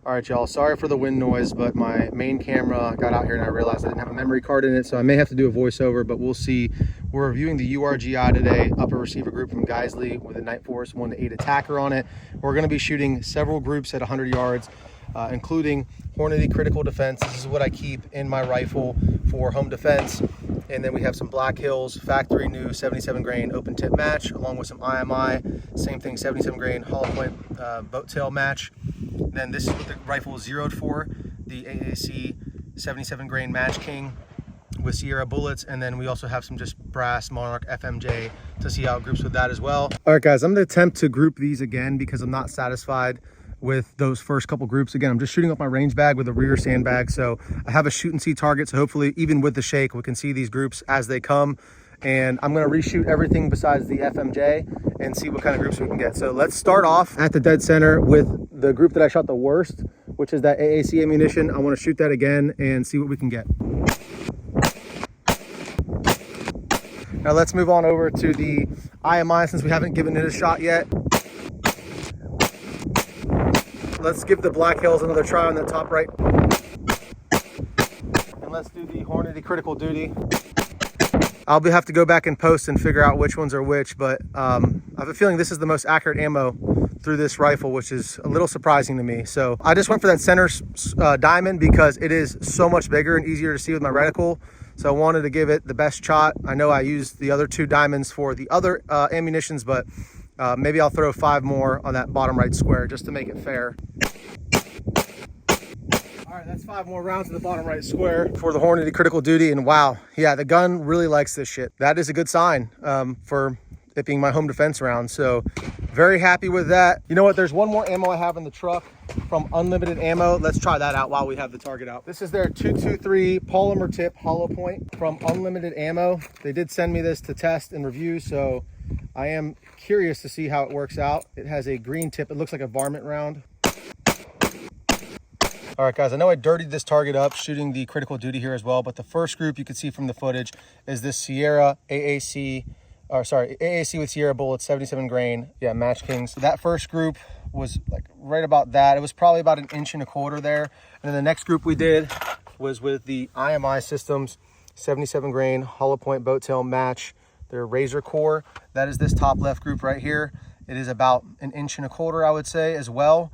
All right, y'all, sorry for the wind noise, but my main camera got out here and I realized I didn't have a memory card in it, so I may have to do a voiceover, but we'll see. We're reviewing the URG-I today, upper receiver group from Geissele with a Night Force 1-8 attacker on it. We're gonna be shooting several groups at 100 yards, including Hornady Critical Defense. This is what I keep in my rifle for home defense. And then we have some Black Hills, factory new 77 grain open tip match, along with some IMI, same thing, 77 grain hollow point boat tail match. And then this is what the rifle is zeroed for, the AAC 77 grain Match King with Sierra bullets. And then we also have some just brass Monarch FMJ to see how it groups with that as well. All right, guys, I'm gonna attempt to group these again because I'm not satisfied with those first couple groups. Again, I'm just shooting up my range bag with a rear sandbag, so I have a shoot and see target, so hopefully even with the shake we can see these groups as they come. And I'm gonna reshoot everything besides the FMJ and see what kind of groups we can get. So let's start off at the dead center with the group that I shot the worst, which is that AAC ammunition. I wanna shoot that again and see what we can get. Now let's move on over to the IMI since we haven't given it a shot yet. Let's give the Black Hills another try on the top right. And let's do the Hornady Critical Duty. I'll have to go back and post and figure out which ones are which, but I have a feeling this is the most accurate ammo through this rifle, which is a little surprising to me. So I just went for that center diamond because it is so much bigger and easier to see with my reticle. So I wanted to give it the best shot. I know I used the other two diamonds for the other ammunitions, but maybe I'll throw 5 more on that bottom right square just to make it fair. All right, that's 5 more rounds in the bottom right square for the Hornady Critical Duty. And wow, yeah, the gun really likes this shit. That is a good sign for it being my home defense round. So very happy with that. You know what? There's one more ammo I have in the truck from Unlimited Ammo. Let's try that out while we have the target out. This is their 223 polymer tip hollow point from Unlimited Ammo. They did send me this to test and review, so I am curious to see how it works out. It has a green tip. It looks like a varmint round. All right, guys, I know I dirtied this target up shooting the Critical Duty here as well, but the first group you can see from the footage is this Sierra AAC, or sorry, AAC with Sierra bullets, 77 grain, yeah, Match Kings. So that first group was like right about that. It was probably about 1.25 inches there. And then the next group we did was with the IMI Systems, 77 grain hollow point boat tail match, their Razor Core. That is this top left group right here. It is about 1.25 inches, I would say, as well.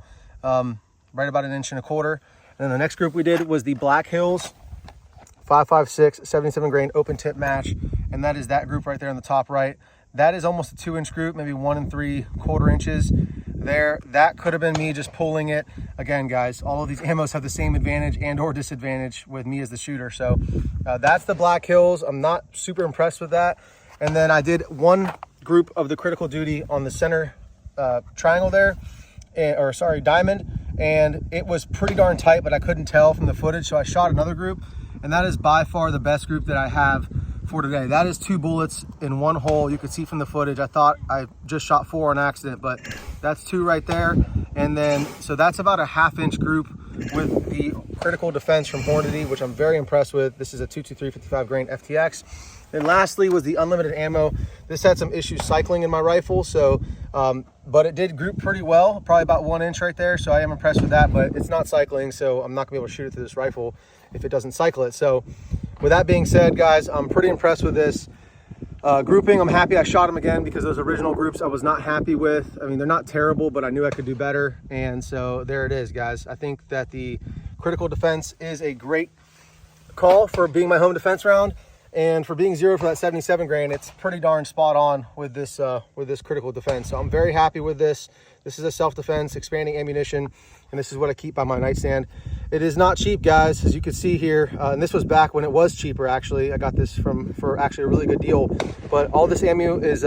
Right about 1.25 inches. And then the next group we did was the Black Hills 5.56 77 grain open tip match, and that is that group right there on the top right. That is almost a 2-inch group, maybe 1 3/4 inches there. That could have been me just pulling it. Again, guys, all of these ammos have the same advantage and or disadvantage with me as the shooter. So that's the Black Hills. I'm not super impressed with that. And then I did one group of the Critical Duty on the center triangle there, or sorry, diamond. And it was pretty darn tight, but I couldn't tell from the footage. So I shot another group, and that is by far the best group that I have for today. That is 2 bullets in 1 hole. You could see from the footage, I thought I just shot 4 on accident, but that's 2 right there. And then, so that's about a 1/2 inch group with the Critical Defense from Hornady, which I'm very impressed with. This is a 223 55 grain FTX. And lastly was the Unlimited Ammo. This had some issues cycling in my rifle, so but it did group pretty well, probably about 1 inch right there. So I am impressed with that, but it's not cycling, so I'm not gonna be able to shoot it through this rifle if it doesn't cycle it. So with that being said, guys, I'm pretty impressed with this grouping. I'm happy I shot them again because those original groups I was not happy with. I mean, they're not terrible, but I knew I could do better. And so there it is, guys. I think that the Critical Defense is a great call for being my home defense round. And for being zeroed for that 77 grain, it's pretty darn spot on with this Critical Defense. So I'm very happy with this. This is a self-defense expanding ammunition, and this is what I keep by my nightstand. It is not cheap, guys, as you can see here. And this was back when it was cheaper. Actually, I got this for actually a really good deal. But all this ammo is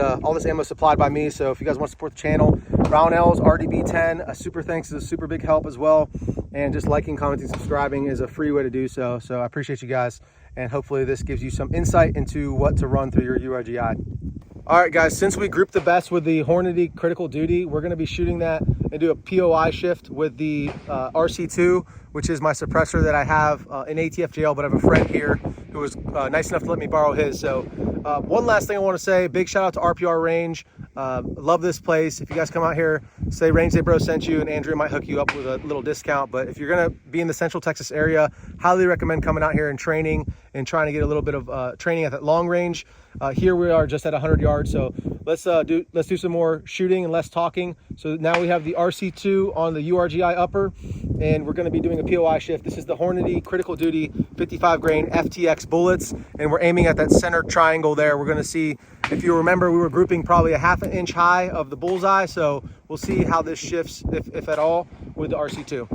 supplied by me. So if you guys want to support the channel, Brownells RDB10, a super thanks is a super big help as well. And just liking, commenting, subscribing is a free way to do so. So I appreciate you guys. And hopefully this gives you some insight into what to run through your URG-I. All right, guys, since we grouped the best with the Hornady Critical Duty, we're gonna be shooting that and do a POI shift with the RC2, which is my suppressor that I have in ATF jail, but I have a friend here who was nice enough to let me borrow his. So one last thing I wanna say, big shout out to RPR Range. Love this place. If you guys come out here, say Range Day Bro sent you, and Andrea might hook you up with a little discount. But if you're gonna be in the Central Texas area, highly recommend coming out here and training and trying to get a little bit of training at that long range. Here we are just at 100 yards, so let's do some more shooting and less talking. So now we have the RC2 on the URG-I upper, and we're going to be doing a POI shift. This is the Hornady critical duty 55 grain FTX bullets, and we're aiming at that center triangle there. We're going to see, if you remember, we were grouping probably a ½ an inch high of the bullseye, so we'll see how this shifts, if at all, with the RC2.